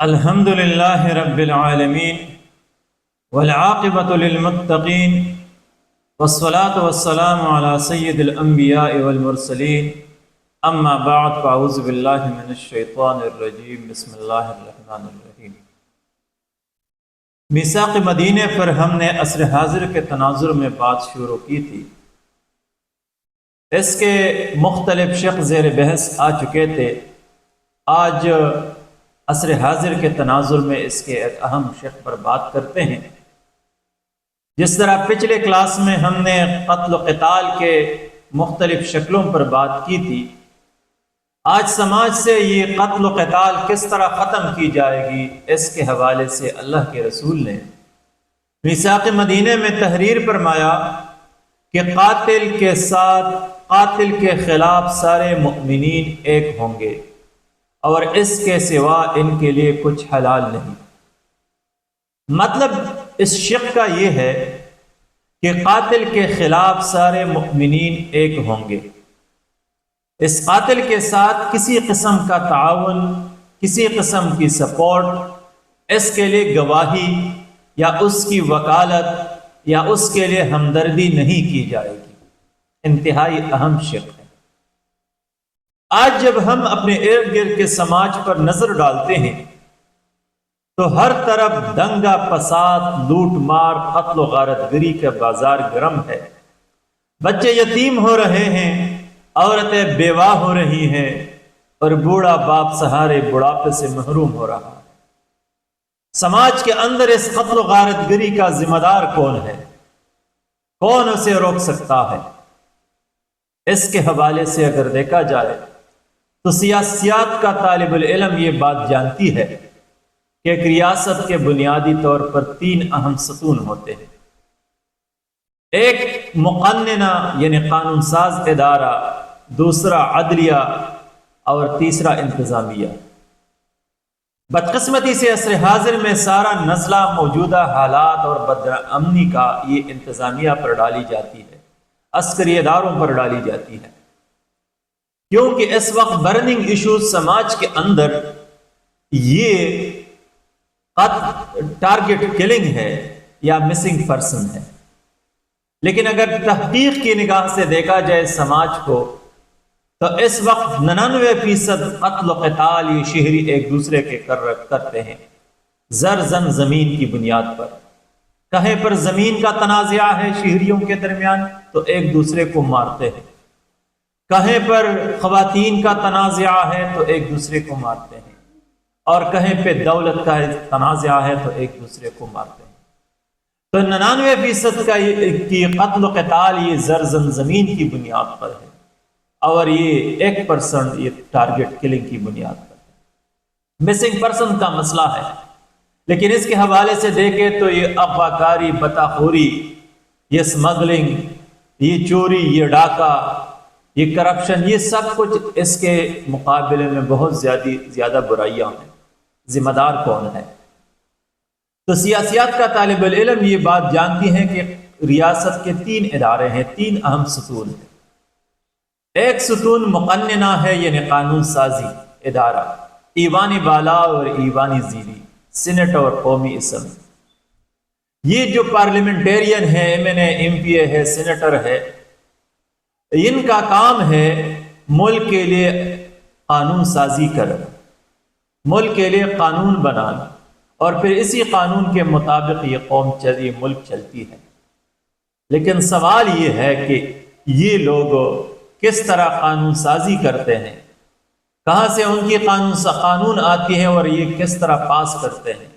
الحمد للہ رب العالمین والعاقبۃ للمتقین والصلاة والسلام علی سید الانبیاء والمرسلین اما بعد فاعوذ باللہ من الشیطان الرجیم بسم اللہ الرحمن الرحیم۔ میثاق مدینہ پر ہم نے عصر حاضر کے تناظر میں بات شروع کی تھی۔ اس کے مختلف شق زیر بحث آ چکے تھے۔ آج عصر حاضر کے تناظر میں اس کے ایک اہم شق پر بات کرتے ہیں۔ جس طرح پچھلے کلاس میں ہم نے قتل و قتال کے مختلف شکلوں پر بات کی تھی، آج سماج سے یہ قتل و قتال کس طرح ختم کی جائے گی، اس کے حوالے سے اللہ کے رسول نے میثاق مدینہ میں تحریر فرمایا کہ قاتل کے ساتھ قاتل کے خلاف سارے مؤمنین ایک ہوں گے اور اس کے سوا ان کے لیے کچھ حلال نہیں۔ مطلب اس شق کا یہ ہے کہ قاتل کے خلاف سارے مؤمنین ایک ہوں گے۔ اس قاتل کے ساتھ کسی قسم کا تعاون، کسی قسم کی سپورٹ، اس کے لیے گواہی یا اس کی وکالت یا اس کے لیے ہمدردی نہیں کی جائے گی۔ انتہائی اہم شق ہے۔ آج جب ہم اپنے ارد گرد کے سماج پر نظر ڈالتے ہیں تو ہر طرف دنگا فساد، لوٹ مار، قتل و غارت گری کا بازار گرم ہے۔ بچے یتیم ہو رہے ہیں، عورتیں بیوہ ہو رہی ہیں اور بوڑھا باپ سہارے بڑھاپے سے محروم ہو رہا ہے۔ سماج کے اندر اس قتل و غارت گری کا ذمہ دار کون ہے؟ کون اسے روک سکتا ہے؟ اس کے حوالے سے اگر دیکھا جائے تو سیاسیات کا طالب العلم یہ بات جانتی ہے کہ ایک ریاست کے بنیادی طور پر 3 اہم ستون ہوتے ہیں۔ ایک مقننہ یعنی قانون ساز ادارہ، دوسرا عدلیہ اور تیسرا انتظامیہ۔ بدقسمتی سے عصر حاضر میں سارا نزلہ موجودہ حالات اور بدامنی کا یہ انتظامیہ پر ڈالی جاتی ہے، عسکری اداروں پر ڈالی جاتی ہے، کیونکہ اس وقت برننگ ایشوز سماج کے اندر یہ ٹارگٹ کلنگ ہے یا مسنگ پرسن ہے۔ لیکن اگر تحقیق کی نگاہ سے دیکھا جائے سماج کو تو اس وقت 99% قتل و قتال یہ شہری ایک دوسرے کے کرتے ہیں، زر زن زمین کی بنیاد پر۔ کہیں پر زمین کا تنازعہ ہے شہریوں کے درمیان تو ایک دوسرے کو مارتے ہیں، کہیں پر خواتین کا تنازعہ ہے تو ایک دوسرے کو مارتے ہیں، اور کہیں پہ دولت کا تنازعہ ہے تو ایک دوسرے کو مارتے ہیں۔ تو 99% کا کی قتل و قتال یہ زرزن زمین کی بنیاد پر ہے، اور یہ 1% یہ ٹارگٹ کلنگ کی بنیاد پر ہے۔ مسنگ پرسن کا مسئلہ ہے، لیکن اس کے حوالے سے دیکھیں تو یہ اغواکاری، بتاخوری، یہ سمگلنگ، یہ چوری، یہ ڈاکہ، یہ کرپشن، یہ سب کچھ اس کے مقابلے میں بہت زیادہ برائیاں ہیں۔ ذمہ دار کون ہے؟ تو سیاسیات کا طالب العلم یہ بات جانتی ہیں کہ ریاست کے 3 ادارے ہیں، 3 اہم ستون ہیں۔ ایک ستون مقننہ ہے یعنی قانون سازی ادارہ، ایوانی بالا اور ایوانی زیری، سینٹ اور قومی اسمبلی۔ یہ جو پارلیمنٹیرین ہے، ایم پی اے ہے، سینیٹر ہے، ان کا کام ہے ملک کے لیے قانون سازی کرنا، ملک کے لیے قانون بنانا، اور پھر اسی قانون کے مطابق یہ قوم یہ ملک چلتی ہے۔ لیکن سوال یہ ہے کہ یہ لوگ کس طرح قانون سازی کرتے ہیں، کہاں سے ان کی قانون آتی ہے اور یہ کس طرح پاس کرتے ہیں؟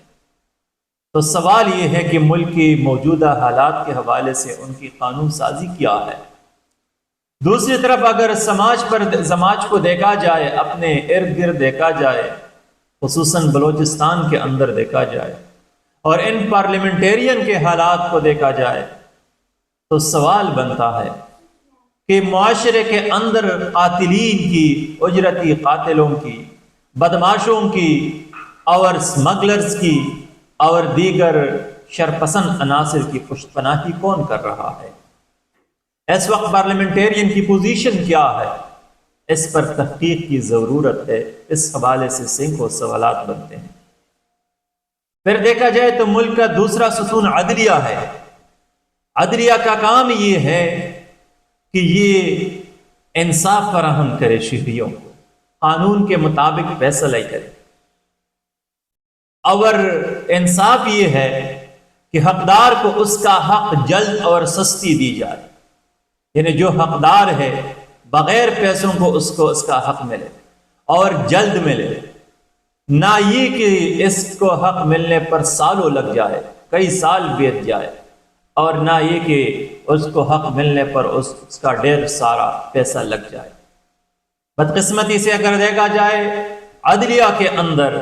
تو سوال یہ ہے کہ ملک کی موجودہ حالات کے حوالے سے ان کی قانون سازی کیا ہے؟ دوسری طرف اگر سماج کو دیکھا جائے، اپنے ارد گرد دیکھا جائے، خصوصاً بلوچستان کے اندر دیکھا جائے، اور ان پارلیمنٹیرین کے حالات کو دیکھا جائے، تو سوال بنتا ہے کہ معاشرے کے اندر قاتلین کی، اجرتی قاتلوں کی، بدماشوں کی اور سمگلرز کی اور دیگر شرپسند عناصر کی پشت پناہی کون کر رہا ہے؟ اس وقت پارلیمنٹیرین کی پوزیشن کیا ہے؟ اس پر تحقیق کی ضرورت ہے۔ اس حوالے سے سینکڑوں سوالات بنتے ہیں۔ پھر دیکھا جائے تو ملک کا دوسرا ستون عدلیہ ہے۔ عدلیہ کا کام یہ ہے کہ یہ انصاف فراہم کرے، شہریوں کو قانون کے مطابق فیصلہ کرے، اور انصاف یہ ہے کہ حقدار کو اس کا حق جلد اور سستی دی جائے، یعنی جو حقدار ہے بغیر پیسوں کو اس کا حق ملے اور جلد ملے، نہ یہ کہ اس کو حق ملنے پر سالوں لگ جائے، کئی سال بیت جائے، اور نہ یہ کہ اس کو حق ملنے پر اس کا ڈھیر سارا پیسہ لگ جائے۔ بدقسمتی سے اگر دیکھا جائے عدلیہ کے اندر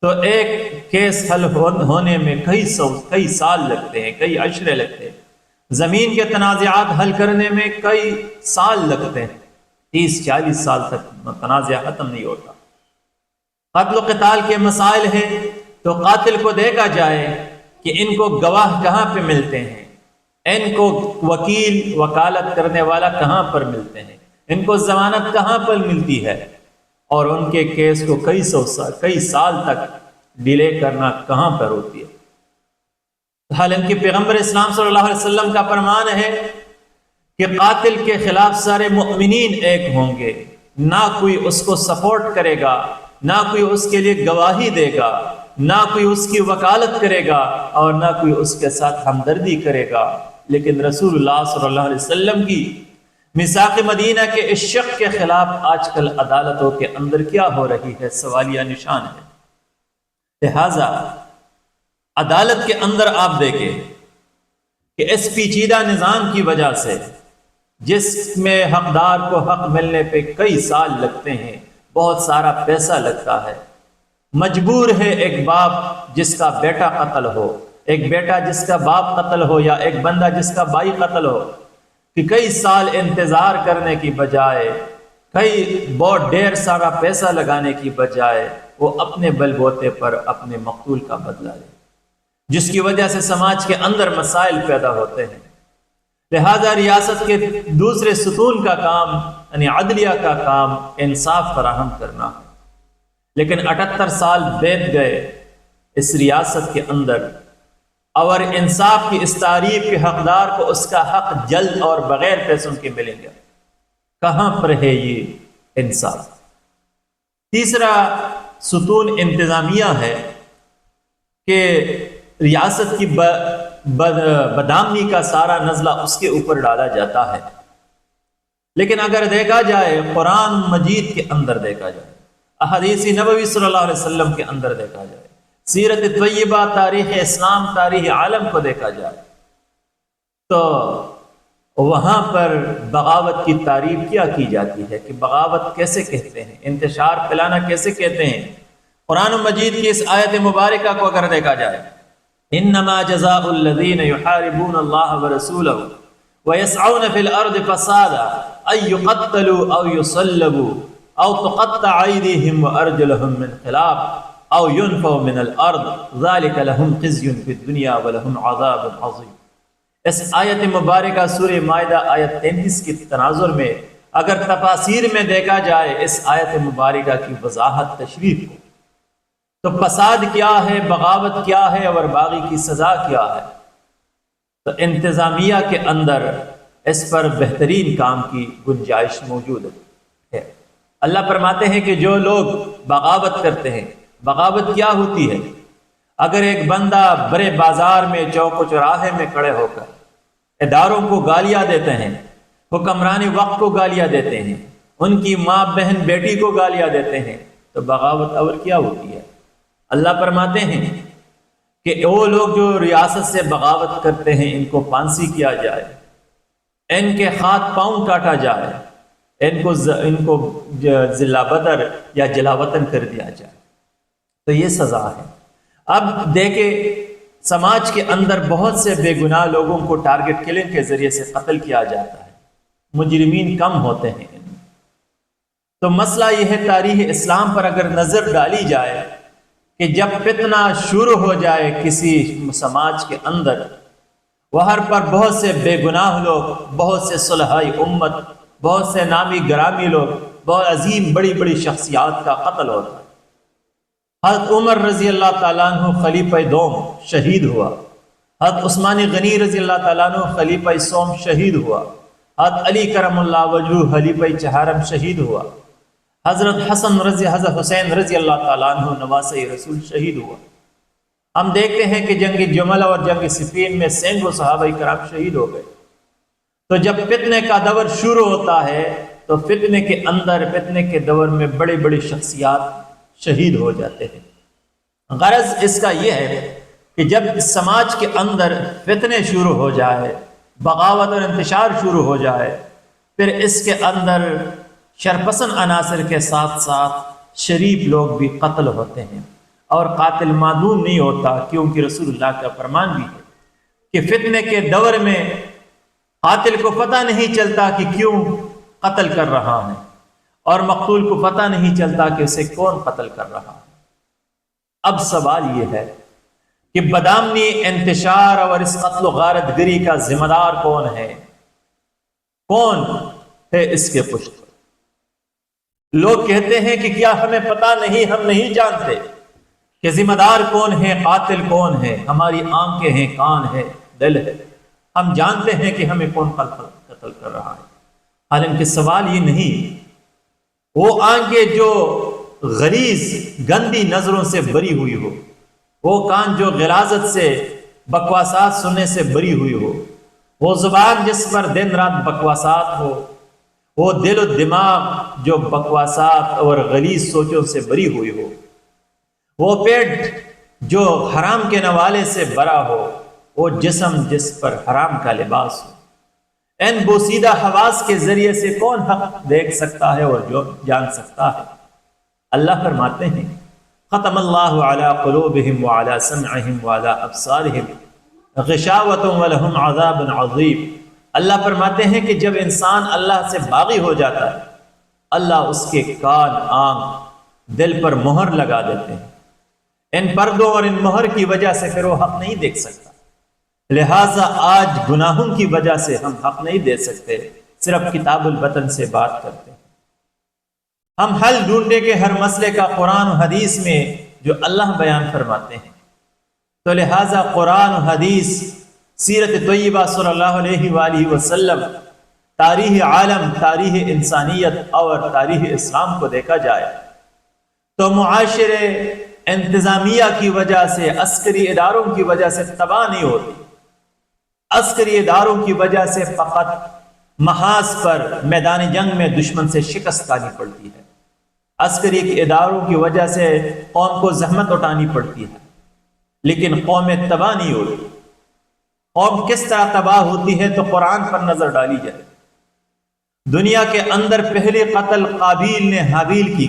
تو ایک کیس حل ہونے میں کئی سال لگتے ہیں، کئی عشرے لگتے ہیں۔ زمین کے تنازعات حل کرنے میں کئی سال لگتے ہیں، 30-40 سال تک تنازع ختم نہیں ہوتا۔ قتل و قتال کے مسائل ہیں تو قاتل کو دیکھا جائے کہ ان کو گواہ کہاں پہ ملتے ہیں، ان کو وکیل وکالت کرنے والا کہاں پر ملتے ہیں، ان کو ضمانت کہاں پر ملتی ہے، اور ان کے کیس کو کئی سال تک ڈیلے کرنا کہاں پر ہوتی ہے۔ حالانکہ پیغمبر اسلام صلی اللہ علیہ وسلم کا فرمان ہے کہ قاتل کے خلاف سارے مؤمنین ایک ہوں گے، نہ کوئی اس کو سپورٹ کرے گا، نہ کوئی اس کے لیے گواہی دے گا، نہ کوئی اس کی وکالت کرے گا، اور نہ کوئی اس کے ساتھ ہمدردی کرے گا۔ لیکن رسول اللہ صلی اللہ علیہ وسلم کی میثاق مدینہ کے اس شق کے خلاف آج کل عدالتوں کے اندر کیا ہو رہی ہے، سوالیہ نشان ہے۔ لہذا عدالت کے اندر آپ دیکھیں کہ اس پیچیدہ نظام کی وجہ سے، جس میں حقدار کو حق ملنے پہ کئی سال لگتے ہیں، بہت سارا پیسہ لگتا ہے، مجبور ہے ایک باپ جس کا بیٹا قتل ہو، ایک بیٹا جس کا باپ قتل ہو، یا ایک بندہ جس کا بھائی قتل ہو، کہ کئی سال انتظار کرنے کی بجائے، بہت ڈھیر سارا پیسہ لگانے کی بجائے، وہ اپنے بل بوتے پر اپنے مقتول کا بدلہ لے، جس کی وجہ سے سماج کے اندر مسائل پیدا ہوتے ہیں۔ لہذا ریاست کے دوسرے ستون کا کام، یعنی عدلیہ کا کام، انصاف فراہم کرنا ہے۔ لیکن 78 سال بیت گئے اس ریاست کے اندر، اور انصاف کی اس تعریف کے حقدار کو اس کا حق جلد اور بغیر پیسوں کے ملیں گے، کہاں پر ہے یہ انصاف؟ تیسرا ستون انتظامیہ ہے کہ ریاست کی بدامنی کا سارا نزلہ اس کے اوپر ڈالا جاتا ہے۔ لیکن اگر دیکھا جائے قرآن مجید کے اندر، دیکھا جائے احادیث نبوی صلی اللہ علیہ وسلم کے اندر، دیکھا جائے سیرت طیبہ، تاریخ اسلام، تاریخ عالم کو دیکھا جائے، تو وہاں پر بغاوت کی تعریف کیا کی جاتی ہے کہ بغاوت کیسے کہتے ہیں، انتشار پھیلانا کیسے کہتے ہیں۔ قرآن مجید کی اس آیت مبارکہ کو اگر دیکھا جائے، انما جزاء الذین یحاربون اللہ ورسولہ ویسعون فی الارض فسادا ان یقتلوا او یصلبوا او تقطع ایدیہم وارجلہم من خلاف او ينفوا من الارض ذلك لهم خزي في الدنيا ولهم عذاب عظيم۔ اس آیت مبارکہ سورہ مائدہ آیت 33 کی تناظر میں اگر تفاسیر میں دیکھا جائے اس آیت مبارکہ کی وضاحت، تشریح کو، تو فساد کیا ہے، بغاوت کیا ہے، اور باغی کی سزا کیا ہے، تو انتظامیہ کے اندر اس پر بہترین کام کی گنجائش موجود ہے۔ اللہ فرماتے ہیں کہ جو لوگ بغاوت کرتے ہیں، بغاوت کیا ہوتی ہے؟ اگر ایک بندہ بڑے بازار میں چوک و چوراہے میں کھڑے ہو کر اداروں کو گالیاں دیتے ہیں، حکمرانی وقت کو گالیاں دیتے ہیں، ان کی ماں بہن بیٹی کو گالیاں دیتے ہیں، تو بغاوت اور کیا ہوتی ہے؟ اللہ فرماتے ہیں کہ وہ لوگ جو ریاست سے بغاوت کرتے ہیں ان کو پھانسی کیا جائے، ان کے ہاتھ پاؤں کاٹا جائے، ان کو ذلہ بدر یا جلا وطن کر دیا جائے، تو یہ سزا ہے۔ اب دیکھیں سماج کے اندر بہت سے بے گناہ لوگوں کو ٹارگٹ کلنگ کے ذریعے سے قتل کیا جاتا ہے، مجرمین کم ہوتے ہیں۔ تو مسئلہ یہ ہے، تاریخ اسلام پر اگر نظر ڈالی جائے کہ جب فتنہ شروع ہو جائے کسی سماج کے اندر، وہاں پر بہت سے بے گناہ لوگ، بہت سے صلحائی امت، بہت سے نامی گرامی لوگ، بہت عظیم بڑی بڑی شخصیات کا قتل ہوتا ہے، حضرت عمر رضی اللہ تعالیٰ عنہ خلیفہ دوم شہید ہوا، حضرت عثمان غنی رضی اللہ تعالیٰ عنہ خلیفہ سوم شہید ہوا، حضرت علی کرم اللہ وجہ خلیفہ چہارم شہید ہوا، حضرت حضرت حسین رضی اللہ تعالیٰ عنہ نواسہ رسول شہید ہوا۔ ہم دیکھتے ہیں کہ جنگ جمل اور جنگ صفین میں سینکڑوں صحابہ کرام شہید ہو گئے۔ تو جب فتنے کا دور شروع ہوتا ہے تو فتنے کے اندر، فتنے کے دور میں بڑے بڑے شخصیات شہید ہو جاتے ہیں۔ غرض اس کا یہ ہے کہ جب سماج کے اندر فتنے شروع ہو جائے، بغاوت اور انتشار شروع ہو جائے، پھر اس کے اندر شرپسند عناصر کے ساتھ ساتھ شریف لوگ بھی قتل ہوتے ہیں، اور قاتل معدوم نہیں ہوتا، کیونکہ رسول اللہ کا فرمان بھی ہے کہ فتنے کے دور میں قاتل کو پتہ نہیں چلتا کہ کیوں قتل کر رہا ہے، اور مقتول کو پتہ نہیں چلتا کہ اسے کون قتل کر رہا ہے۔ اب سوال یہ ہے کہ بدامنی انتشار اور اس قتل و غارت گری کا ذمہ دار کون ہے؟ کون ہے اس کے پشت پر؟ لوگ کہتے ہیں کہ کیا ہمیں پتہ نہیں، ہم نہیں جانتے کہ ذمہ دار کون ہے، قاتل کون ہے؟ ہماری آنکھیں ہیں، کان ہے، دل ہے، ہم جانتے ہیں کہ ہمیں کون قتل کر رہا ہے۔ حالانکہ سوال یہ نہیں، وہ آنکھیں جو غلیظ گندی نظروں سے بری ہوئی ہو، وہ کان جو غلاظت سے بکواسات سننے سے بری ہوئی ہو، وہ زبان جس پر دن رات بکواسات ہو، وہ دل و دماغ جو بکواسات اور غلیظ سوچوں سے بری ہوئی ہو، وہ پیٹ جو حرام کے نوالے سے بھرا ہو، وہ جسم جس پر حرام کا لباس ہو، ان بوسیدہ حواس کے ذریعے سے کون حق دیکھ سکتا ہے اور جو جان سکتا ہے؟ اللہ فرماتے ہیں ختم اللہ علی قلوبہم وعلی سمعہم وعلی ابصارہم غشاوۃ ولہم عذاب عظیم۔ اللہ فرماتے ہیں کہ جب انسان اللہ سے باغی ہو جاتا ہے، اللہ اس کے کان، آنکھ، دل پر مہر لگا دیتے ہیں۔ ان پردوں اور ان مہر کی وجہ سے پھر وہ حق نہیں دیکھ سکتا۔ لہٰذا آج گناہوں کی وجہ سے ہم حق نہیں دے سکتے، صرف کتاب البطن سے بات کرتے ہیں۔ ہم حل ڈھونڈنے کے ہر مسئلے کا قرآن و حدیث میں جو اللہ بیان فرماتے ہیں، تو لہٰذا قرآن و حدیث، سیرت طیبہ صلی اللہ علیہ وآلہ وسلم، تاریخ عالم، تاریخ انسانیت اور تاریخ اسلام کو دیکھا جائے تو معاشرے انتظامیہ کی وجہ سے، عسکری اداروں کی وجہ سے تباہ نہیں ہوتی۔ عسکری اداروں کی وجہ سے فقط محاذ پر میدان جنگ میں دشمن سے شکست کھانی پڑتی ہے۔ عسکری اداروں کی وجہ سے قوم کو زحمت اٹھانی پڑتی ہے، لیکن قومیں تباہ نہیں ہوتی۔ قوم کس طرح تباہ ہوتی ہے تو قرآن پر نظر ڈالی جائے۔ دنیا کے اندر پہلے قتل قابیل نے حابیل کی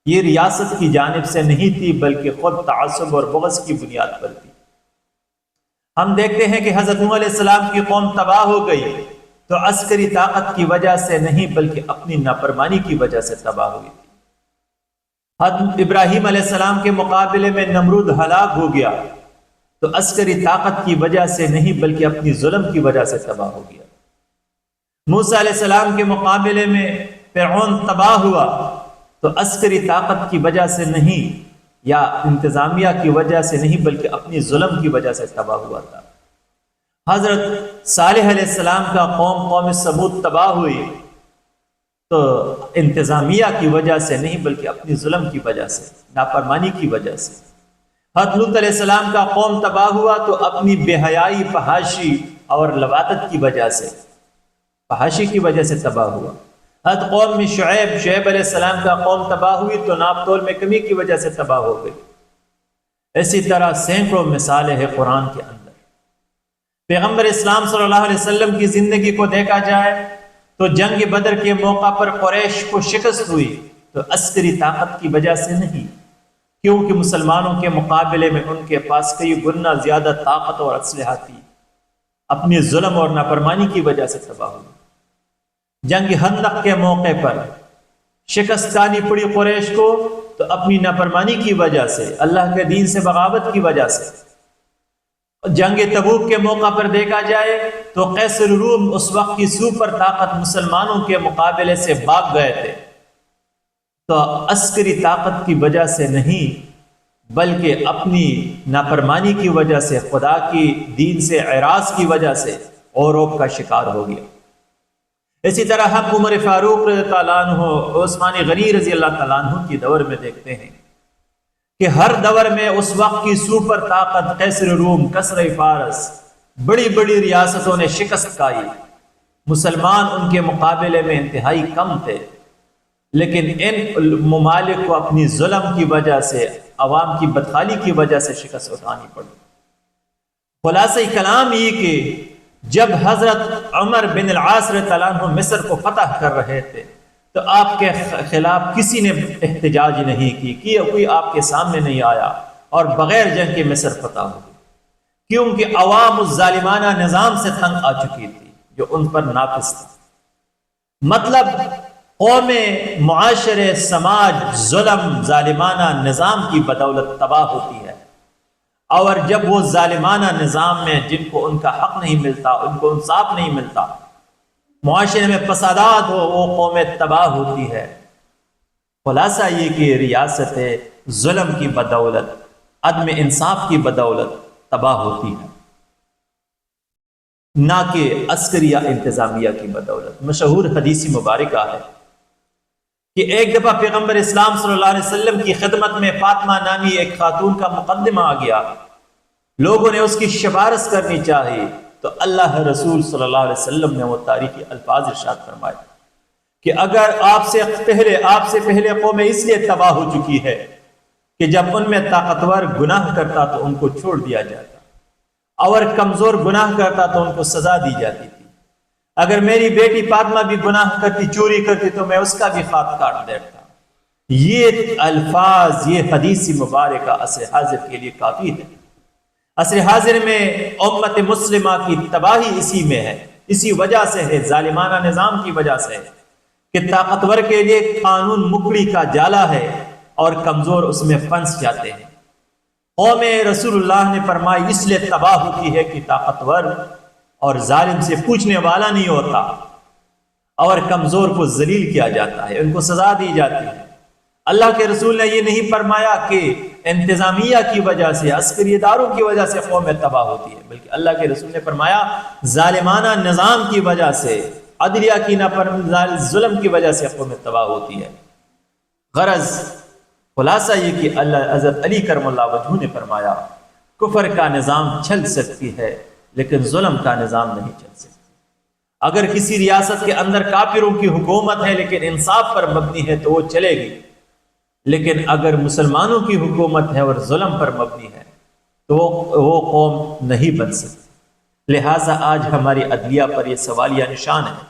یہ ریاست کی جانب سے نہیں تھی، بلکہ خود تعصب اور بغض کی بنیاد پر تھی۔ ہم دیکھتے ہیں کہ حضرت نوح علیہ السلام کی قوم تباہ ہو گئی تو عسکری طاقت کی وجہ سے نہیں، بلکہ اپنی نافرمانی کی وجہ سے تباہ ہوئی تھی۔ حضرت ابراہیم علیہ السلام کے مقابلے میں نمرود ہلاک ہو گیا تو عسکری طاقت کی وجہ سے نہیں، بلکہ اپنی ظلم کی وجہ سے تباہ ہو گیا۔ موسیٰ علیہ السلام کے مقابلے میں فرعون تباہ ہوا تو عسکری طاقت کی وجہ سے نہیں یا انتظامیہ کی وجہ سے نہیں، بلکہ اپنی ظلم کی وجہ سے تباہ ہوا تھا۔ حضرت صالح علیہ السلام کا قوم ثمود تباہ ہوئی تو انتظامیہ کی وجہ سے نہیں، بلکہ اپنی ظلم کی وجہ سے، نافرمانی کی وجہ سے۔ حضرت لوط علیہ السلام کا قوم تباہ ہوا تو اپنی بے حیائی، فحاشی اور لواطت کی وجہ سے، فحاشی کی وجہ سے تباہ ہوا۔ حضرت قوم میں شعیب علیہ السلام کا قوم تباہ ہوئی تو ناپ تول میں کمی کی وجہ سے تباہ ہو گئی۔ اسی طرح سینکڑوں مثالیں ہیں قرآن کے اندر۔ پیغمبر اسلام صلی اللہ علیہ وسلم کی زندگی کو دیکھا جائے تو جنگ بدر کے موقع پر قریش کو شکست ہوئی تو عسکری طاقت کی وجہ سے نہیں، کیونکہ مسلمانوں کے مقابلے میں ان کے پاس کئی گنا زیادہ طاقت اور اسلحہ تھی۔ اپنی ظلم اور نافرمانی کی وجہ سے تباہ ہوئی۔ جنگ خندق کے موقع پر شکست کھانی پڑی قریش کو تو اپنی نافرمانی کی وجہ سے، اللہ کے دین سے بغاوت کی وجہ سے۔ جنگ تبوک کے موقع پر دیکھا جائے تو قیصر روم اس وقت کی سپر طاقت مسلمانوں کے مقابلے سے بھاگ گئے تھے تو عسکری طاقت کی وجہ سے نہیں بلکہ اپنی نافرمانی کی وجہ سے، خدا کی دین سے اعراض کی وجہ سے عروب کا شکار ہو گیا۔ اسی طرح ہم عمر فاروق رضی اللہ عنہ، عثمان غنی رضی اللہ تعالیٰ عنہ کی دور میں دیکھتے ہیں کہ ہر دور میں اس وقت کی سپر طاقت قیصر روم، کسرى فارس، بڑی بڑی ریاستوں نے شکست کھائی، مسلمان ان کے مقابلے میں انتہائی کم تھے، لیکن ان ممالک کو اپنی ظلم کی وجہ سے، عوام کی بدحالی کی وجہ سے شکست اٹھانی پڑی۔ خلاصہ کلام یہ کہ جب حضرت عمر بن العاص رضی اللہ عنہ مصر کو فتح کر رہے تھے تو آپ کے خلاف کسی نے احتجاج نہیں کی، کوئی آپ کے سامنے نہیں آیا اور بغیر جنگ کے مصر فتح ہو گئی، کیونکہ عوام اس ظالمانہ نظام سے تنگ آ چکی تھی جو ان پر نافذ تھا۔ مطلب قوم، معاشرے، سماج ظلم، ظالمانہ نظام کی بدولت تباہ ہوتی ہے، اور جب وہ ظالمانہ نظام میں جن کو ان کا حق نہیں ملتا، ان کو انصاف نہیں ملتا، معاشرے میں فسادات ہو، وہ قوم تباہ ہوتی ہے۔ خلاصہ یہ کہ ریاست ظلم کی بدولت، عدم انصاف کی بدولت تباہ ہوتی ہے، نہ کہ عسکریہ انتظامیہ کی بدولت۔ مشہور حدیث مبارکہ ہے کہ ایک دفعہ پیغمبر اسلام صلی اللہ علیہ وسلم کی خدمت میں فاطمہ نامی ایک خاتون کا مقدمہ آ گیا، لوگوں نے اس کی سفارش کرنی چاہی، تو اللہ رسول صلی اللہ علیہ وسلم نے وہ تاریخی الفاظ ارشاد فرمائے کہ اگر آپ سے پہلے قومیں اس لیے تباہ ہو چکی ہے کہ جب ان میں طاقتور گناہ کرتا تو ان کو چھوڑ دیا جاتا، اور کمزور گناہ کرتا تو ان کو سزا دی جاتی تھی۔ اگر میری بیٹی فاطمہ بھی گناہ کرتی، چوری کرتی، تو میں اس کا بھی خاک کاٹ دیتا۔ یہ الفاظ، یہ حدیث مبارکہ عصر حاضر کے لیے کافی ہے۔ عصر حاضر میں امت مسلمہ کی تباہی اسی میں ہے، اسی وجہ سے ہے، ظالمانہ نظام کی وجہ سے ہے کہ طاقتور کے لیے قانون مکڑی کا جالا ہے اور کمزور اس میں پھنس جاتے ہیں۔ قوم رسول اللہ نے فرمائی اس لیے تباہ ہوتی ہے کہ طاقتور اور ظالم سے پوچھنے والا نہیں ہوتا، اور کمزور کو ذلیل کیا جاتا ہے، ان کو سزا دی جاتی ہے۔ اللہ کے رسول نے یہ نہیں فرمایا کہ انتظامیہ کی وجہ سے، عسکری اداروں کی وجہ سے قوم تباہ ہوتی ہے، بلکہ اللہ کے رسول نے فرمایا ظالمانہ نظام کی وجہ سے، عدلیہ کی ظلم کی وجہ سے قوم تباہ ہوتی ہے۔ غرض خلاصہ یہ کہ اللہ حضرت علی کرم اللہ وجہہ نے فرمایا کفر کا نظام چل سکتی ہے لیکن ظلم کا نظام نہیں چل سکتی۔ اگر کسی ریاست کے اندر کافروں کی حکومت ہے لیکن انصاف پر مبنی ہے تو وہ چلے گی، لیکن اگر مسلمانوں کی حکومت ہے اور ظلم پر مبنی ہے تو وہ قوم نہیں بن سکتی۔ لہٰذا آج ہماری عدلیہ پر یہ سوالیہ نشان ہے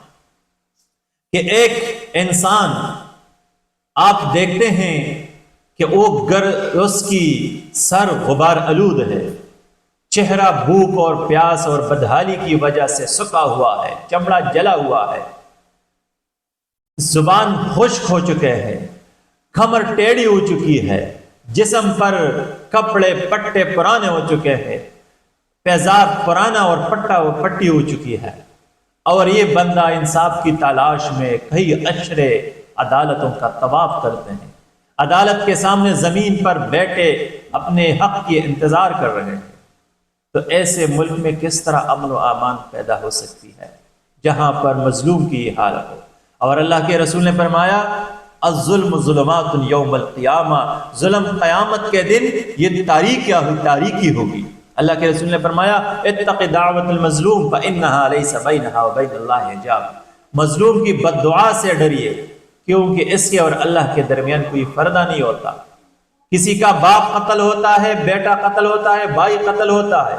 کہ ایک انسان آپ دیکھتے ہیں کہ اس کی سر غبار آلود ہے، چہرہ بھوک اور پیاس اور بدحالی کی وجہ سے سکا ہوا ہے، چمڑا جلا ہوا ہے، زبان خشک ہو چکے ہیں، کمر ٹیڑھی ہو چکی ہے، جسم پر کپڑے پٹے پرانے ہو چکے ہیں، پیزاب پرانا اور پٹی ہو چکی ہے، اور یہ بندہ انصاف کی تلاش میں کئی اشرے عدالتوں کا طواف کرتے ہیں، عدالت کے سامنے زمین پر بیٹھے اپنے حق کی انتظار کر رہے ہیں۔ تو ایسے ملک میں کس طرح امن و امان پیدا ہو سکتی ہے جہاں پر مظلوم کی یہ حالت ہو؟ اور اللہ کے رسول نے فرمایا الظلم ظلمات یوم القیامہ، ظلم قیامت کے دن یہ تاریکی ہوگی۔ اللہ کے رسول نے فرمایا اتق دعوت المظلوم فانها ليس بينها وبين الله حجاب، مظلوم کی بد دعا سے ڈریے کیونکہ اس کے اور اللہ کے درمیان کوئی پردہ نہیں ہوتا۔ کسی کا باپ قتل ہوتا ہے، بیٹا قتل ہوتا ہے، بھائی قتل ہوتا ہے،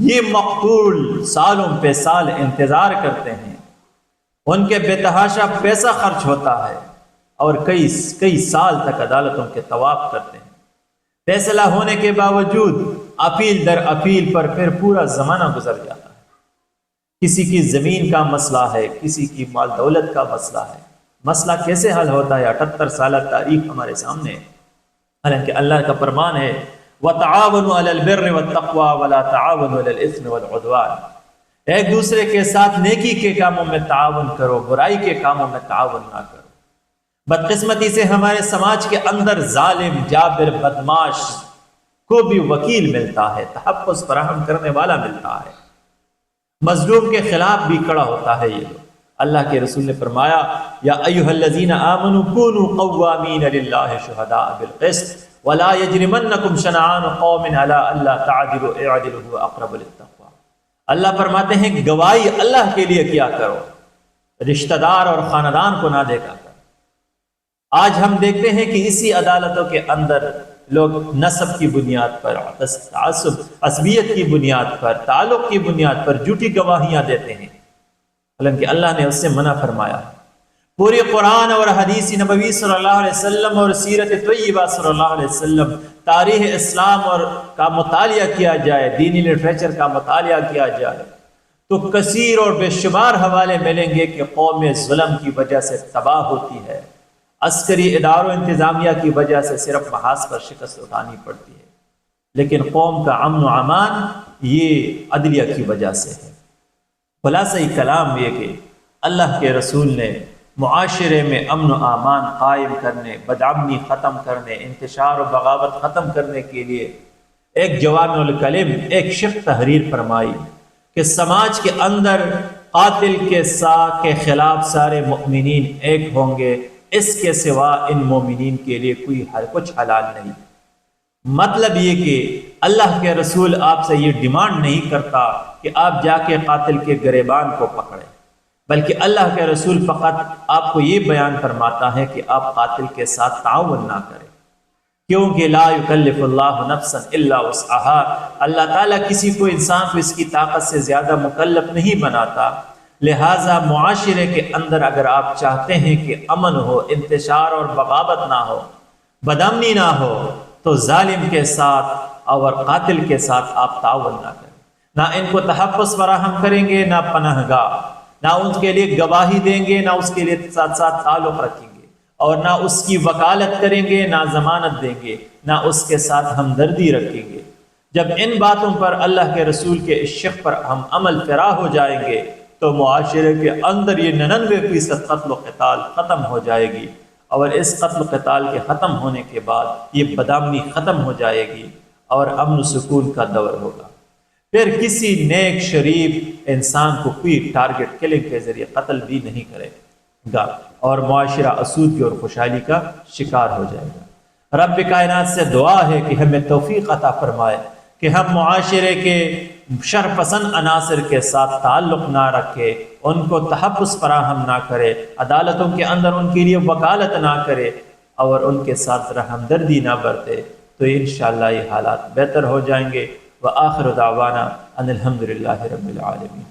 یہ مقتول سالوں پہ سال انتظار کرتے ہیں، ان کے بے تحاشا پیسہ خرچ ہوتا ہے اور کئی سال تک عدالتوں کے طواف کرتے ہیں، فیصلہ ہونے کے باوجود اپیل در اپیل پر پھر پورا زمانہ گزر جاتا ہے۔ کسی کی زمین کا مسئلہ ہے، کسی کی مال دولت کا مسئلہ ہے، مسئلہ کیسے حل ہوتا ہے؟ 78 سالہ تاریخ ہمارے سامنے ہے، حالانکہ اللہ کا فرمان ہے وَتَعَاوَنُوا عَلَى الْبِرِّ وَالتَّقْوَى وَلَا تَعَاوَنُوا عَلَى الْإِثْمِ وَالْعُدْوَانِ، ایک دوسرے کے ساتھ نیکی کے کاموں میں تعاون کرو، برائی کے کاموں میں تعاون نہ کرو۔ بدقسمتی سے ہمارے سماج کے اندر ظالم، جابر، بدماش کو بھی وکیل ملتا ہے، تحفظ فراہم کرنے والا ملتا ہے، مظلوم کے خلاف بھی کھڑا ہوتا ہے یہ لوگ۔ اللہ کے رسول نے فرمایا یا ایھا الذین آمنوا کونوا قوامین للہ شہداء بالقسط ولا یجرمنکم شنآن قوم علی الا تعدلوا اعدلوا هو اقرب للتقوی۔ اللہ فرماتے ہیں گواہی اللہ کے لیے کیا کرو، رشتہ دار اور خاندان کو نہ دیکھا کرو۔ آج ہم دیکھتے ہیں کہ اسی عدالتوں کے اندر لوگ نسب کی بنیاد پر، تعصب، عصبیت کی بنیاد پر، تعلق کی بنیاد پر جھوٹی گواہیاں دیتے ہیں، حالانکہ اللہ نے اس سے منع فرمایا۔ پوری قرآن اور حدیث نبوی صلی اللہ علیہ وسلم اور سیرت طیبہ صلی اللہ علیہ وسلم، تاریخ اسلام اور کا مطالعہ کیا جائے، دینی لٹریچر کا مطالعہ کیا جائے تو کثیر اور بے شمار حوالے ملیں گے کہ قوم ظلم کی وجہ سے تباہ ہوتی ہے، عسکری اداروں انتظامیہ کی وجہ سے صرف محاذ پر شکست اٹھانی پڑتی ہے، لیکن قوم کا امن و امان یہ عدلیہ کی وجہ سے ہے۔ خلاصہ کلام یہ کہ اللہ کے رسول نے معاشرے میں امن و امان قائم کرنے، بدامنی ختم کرنے، انتشار و بغاوت ختم کرنے کے لیے ایک جوامع الکلم، ایک شق تحریر فرمائی کہ سماج کے اندر قاتل کے خلاف سارے مؤمنین ایک ہوں گے، اس کے سوا ان مومنین کے لیے کوئی کچھ حلال نہیں۔ مطلب یہ کہ اللہ کے رسول آپ سے یہ ڈیمانڈ نہیں کرتا کہ آپ جا کے قاتل کے گریبان کو پکڑیں، بلکہ اللہ کے رسول فقط آپ کو یہ بیان فرماتا ہے کہ آپ قاتل کے ساتھ تعاون نہ کریں، کیونکہ لا یکلف اللہ نفسا الا وسعها، اللہ تعالیٰ کسی کو انسان کو اس کی طاقت سے زیادہ مکلف نہیں بناتا۔ لہٰذا معاشرے کے اندر اگر آپ چاہتے ہیں کہ امن ہو، انتشار اور بغاوت نہ ہو، بدامنی نہ ہو، تو ظالم کے ساتھ اور قاتل کے ساتھ آپ تعاون نہ کریں، نہ ان کو تحفظ فراہم کریں گے، نہ پناہ گاہ، نہ ان کے لیے گواہی دیں گے، نہ اس کے لیے ساتھ ساتھ تعلق رکھیں گے، اور نہ اس کی وکالت کریں گے، نہ ضمانت دیں گے، نہ اس کے ساتھ ہمدردی رکھیں گے۔ جب ان باتوں پر اللہ کے رسول کے اس شق پر ہم عمل پیرا ہو جائیں گے تو معاشرے کے اندر یہ 99% قتل و قتال ختم ہو جائے گی، اور اس قتل و قتال کے ختم ہونے کے بعد یہ بدامنی ختم ہو جائے گی اور امن و سکون کا دور ہوگا۔ پھر کسی نیک شریف انسان کو کوئی ٹارگٹ کلنگ کے ذریعے قتل بھی نہیں کرے گا، اور معاشرہ اسودگی اور خوشحالی کا شکار ہو جائے گا۔ رب کائنات سے دعا ہے کہ ہمیں توفیق عطا فرمائے کہ ہم معاشرے کے شر پسند عناصر کے ساتھ تعلق نہ رکھے، ان کو تحفظ فراہم نہ کرے، عدالتوں کے اندر ان کے لیے وکالت نہ کرے، اور ان کے ساتھ ہمدردی نہ برتے، تو انشاءاللہ یہ حالات بہتر ہو جائیں گے۔ وآخر دعوانا ان الحمد للہ رب العالمین۔